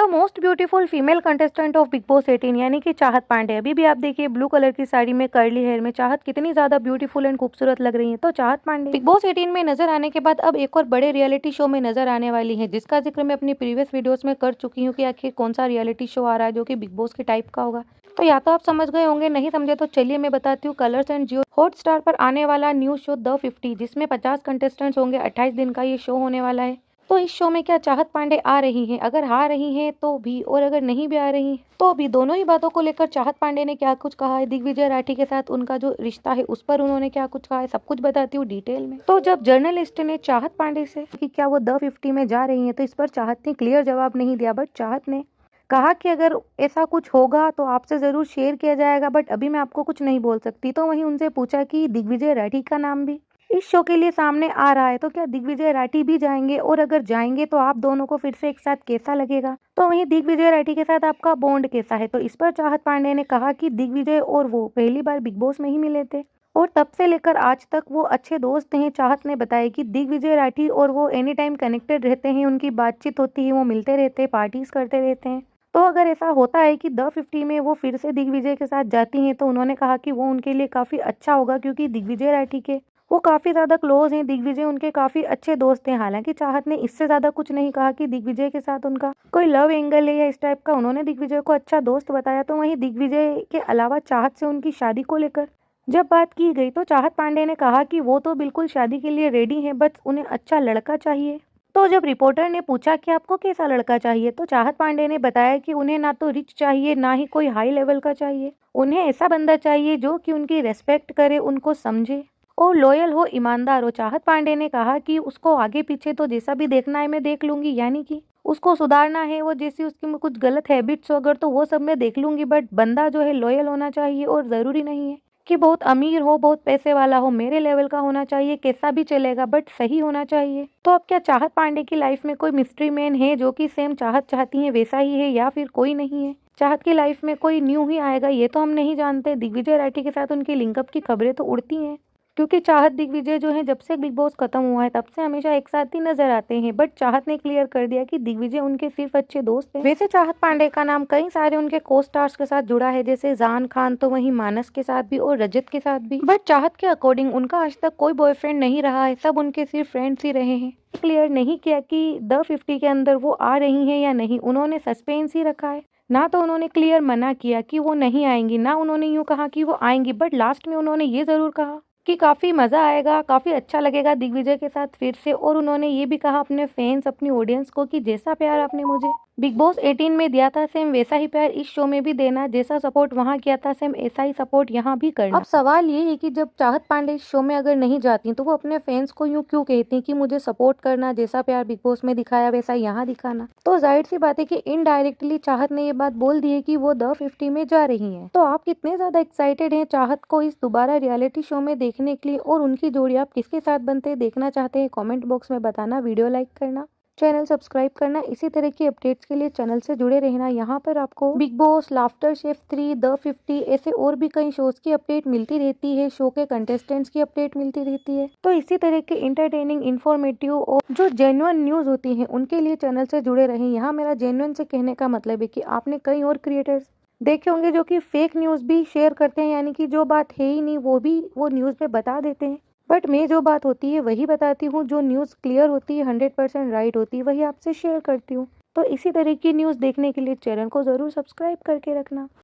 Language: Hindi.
Most beautiful female contestant of big boss 18 यानी कि चाहत पांडे। अभी भी आप देखिए ब्लू कलर की साड़ी में कर्ली हेयर में चाहत कितनी ज्यादा ब्यूटीफुल एंड खूबसूरत लग रही है। तो चाहत पांडे बिग बॉस 18 में नजर आने के बाद अब एक और बड़े रियलिटी शो में नजर आने वाली है, जिसका जिक्र मैं अपनी प्रीवियस वीडियोस में कर चुकी हूँ कि आखिर कौन सा रियलिटी शो आ रहा है जो कि बिग बॉस के टाइप का होगा। तो या तो आप समझ गए होंगे, नहीं समझे तो चलिए मैं बताती हूँ। कलर्स एंड जियो हॉटस्टार पर आने वाला न्यू शो द 50, जिसमें 50 कंटेस्टेंट्स होंगे। 28 दिन का ये शो होने वाला है। तो इस शो में क्या चाहत पांडे आ रही हैं? अगर आ रही हैं तो भी, और अगर नहीं भी आ रही तो भी, दोनों ही बातों को लेकर चाहत पांडे ने क्या कुछ कहा है, दिग्विजय राठी के साथ उनका जो रिश्ता है उस पर उन्होंने क्या कुछ कहा है, सब कुछ बताती हूँ डिटेल में। तो जब जर्नलिस्ट ने चाहत पांडे से कि क्या वो द 50 में जा रही है, तो इस पर चाहत ने क्लियर जवाब नहीं दिया, बट चाहत ने कहा कि अगर ऐसा कुछ होगा तो आपसे जरूर शेयर किया जाएगा, बट अभी मैं आपको कुछ नहीं बोल सकती। तो वहीं उनसे पूछा कि दिग्विजय राठी का नाम भी इस शो के लिए सामने आ रहा है, तो क्या दिग्विजय राठी भी जाएंगे, और अगर जाएंगे तो आप दोनों को फिर से एक साथ कैसा लगेगा। तो वहीं दिग्विजय राठी के साथ आपका बॉन्ड कैसा है। तो इस पर चाहत पांडे ने कहा कि दिग्विजय और वो पहली बार बिग बॉस में ही मिले थे और तब से लेकर आज तक वो अच्छे दोस्त हैं। चाहत ने बताया कि दिग्विजय राठी और वो एनी टाइम कनेक्टेड रहते हैं, उनकी बातचीत होती है, वो मिलते रहते हैं, पार्टीज करते रहते हैं। तो अगर ऐसा होता है कि द 50 में वो फिर से दिग्विजय के साथ जाती हैं, तो उन्होंने कहा कि वो उनके लिए काफी अच्छा होगा, क्योंकि दिग्विजय राठी के वो काफी ज्यादा क्लोज हैं। दिग्विजय उनके काफी अच्छे दोस्त हैं। हालांकि चाहत ने इससे ज्यादा कुछ नहीं कहा कि दिग्विजय के साथ उनका कोई लव एंगल है या इस टाइप का। उन्होंने दिग्विजय को अच्छा दोस्त बताया। तो वहीं दिग्विजय के अलावा चाहत से उनकी शादी को लेकर जब बात की गई, तो चाहत पांडे ने कहा कि वो तो बिल्कुल शादी के लिए रेडी हैं, बस उन्हें अच्छा लड़का चाहिए। तो जब रिपोर्टर ने पूछा कि आपको कैसा लड़का चाहिए, तो चाहत पांडे ने बताया कि उन्हें ना तो रिच चाहिए, ना ही कोई हाई लेवल का चाहिए। उन्हें ऐसा बंदा चाहिए जो कि उनकी रेस्पेक्ट करे, उनको समझे और लॉयल हो, ईमानदार हो। चाहत पांडे ने कहा कि उसको आगे पीछे तो जैसा भी देखना है मैं देख लूंगी, यानी कि उसको सुधारना है, वो जैसी उसकी में कुछ गलत हैबिट्स अगर तो वो सब मैं देख लूंगी, बट बंदा जो है लॉयल होना चाहिए। और जरूरी नहीं है कि बहुत अमीर हो, बहुत पैसे वाला हो, मेरे लेवल का होना चाहिए, कैसा भी चलेगा बट सही होना चाहिए। तो अब क्या चाहत पांडे की लाइफ में कोई मिस्ट्री मैन है जो कि सेम चाहत चाहती है वैसा ही है, या फिर कोई नहीं है? चाहत की लाइफ में कोई न्यू ही आएगा, ये तो हम नहीं जानते। दिग्विजय राठी के साथ उनकी लिंकअप की खबरें तो उड़ती हैं, क्योंकि चाहत दिग्विजय जो है जब से बिग बॉस खत्म हुआ है तब से हमेशा एक साथ ही नजर आते हैं। बट चाहत ने क्लियर कर दिया कि दिग्विजय उनके सिर्फ अच्छे दोस्त हैं। वैसे चाहत पांडे का नाम कई सारे उनके को स्टार्स के साथ जुड़ा है, जैसे जान खान, तो वहीं मानस के साथ भी और रजत के साथ भी। बट चाहत के अकॉर्डिंग उनका आज तक कोई बॉयफ्रेंड नहीं रहा है, सब उनके सिर्फ फ्रेंड्स ही रहे हैं। क्लियर नहीं किया कि द 50 के अंदर वो आ रही है या नहीं, उन्होंने सस्पेंस ही रखा है। ना तो उन्होंने क्लियर मना किया कि वो नहीं आएंगी, ना उन्होंने यूं कहा कि वो आएंगी, बट लास्ट में उन्होंने ये जरूर कहा कि काफी मजा आएगा, काफी अच्छा लगेगा दिग्विजय के साथ फिर से। और उन्होंने ये भी कहा अपने फैंस, अपनी ऑडियंस को कि जैसा प्यार आपने मुझे बिग बॉस 18 में दिया था, सेम वैसा ही प्यार इस शो में भी देना। जैसा सपोर्ट वहां किया था, सेम ऐसा ही सपोर्ट यहाँ भी करना। अब सवाल ये है कि जब चाहत पांडे इस शो में अगर नहीं जाती, तो वो अपने फैंस को यूं क्यों कहती कि मुझे सपोर्ट करना, जैसा प्यार बिग बॉस में दिखाया वैसा यहाँ दिखाना। तो जाहिर सी बात है कि इनडायरेक्टली चाहत ने ये बात बोल दी है कि वो द 50 में जा रही है। तो आप कितने ज्यादा एक्साइटेड हैं चाहत को इस दोबारा रियलिटी शो में देखने के लिए, और उनकी जोड़ी आप किसके साथ बनते देखना चाहते हैं, कमेंट बॉक्स में बताना। वीडियो लाइक करना, चैनल सब्सक्राइब करना, इसी तरह की अपडेट्स के लिए चैनल से जुड़े रहना। यहाँ पर आपको big boss, laughter chef 3, the 50 ऐसे और भी कई शोज की अपडेट मिलती रहती है, शो के कंटेस्टेंट्स की अपडेट मिलती रहती है। तो इसी तरह के इंटरटेनिंग, इन्फॉर्मेटिव और जो जेन्युइन न्यूज होती है उनके लिए चैनल से जुड़े रहें। यहाँ मेरा जेन्युइन से कहने का मतलब है कि आपने कई और क्रिएटर्स देखे होंगे जो कि फेक न्यूज भी शेयर करते हैं, यानी कि जो बात है ही नहीं वो भी वो न्यूज में बता देते हैं। बट मैं जो बात होती है वही बताती हूँ, जो न्यूज़ क्लियर होती है, 100% राइट होती है, वही आपसे शेयर करती हूँ। तो इसी तरह की न्यूज़ देखने के लिए चैनल को ज़रूर सब्सक्राइब करके रखना।